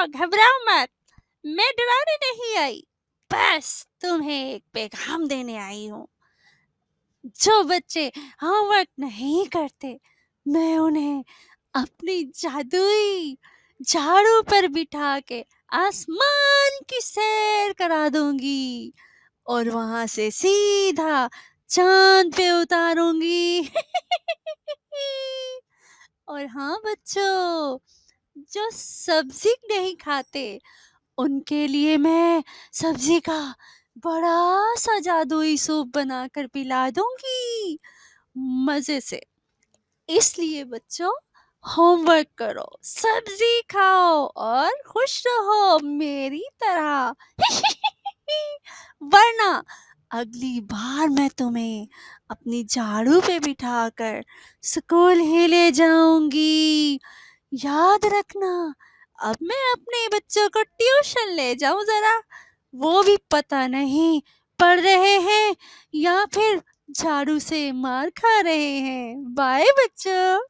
घबराओ मत। मैं डराने नहीं आई, बस तुम्हें एक पैगाम देने आई हूँ। जो बच्चे होमवर्क नहीं करते, मैं उन्हें अपनी जादुई झाड़ू पर बिठा के आसमान की सैर करा दूंगी और वहां से सीधा चांद पे उतारूंगी। और हाँ बच्चों, जो सब्जी नहीं खाते उनके लिए मैं सब्जी का बड़ा सा जादुई सूप बनाकर पिला दूंगी मजे से। इसलिए बच्चों, होमवर्क करो, सब्जी खाओ और खुश रहो मेरी तरह। वरना अगली बार मैं तुम्हें अपनी झाड़ू पे बिठाकर स्कूल ही ले जाऊंगी। याद रखना, अब मैं अपने बच्चों को ट्यूशन ले जाऊं जरा, वो भी पता नहीं पढ़ रहे हैं या फिर झाड़ू से मार खा रहे हैं। बाय बच्चों।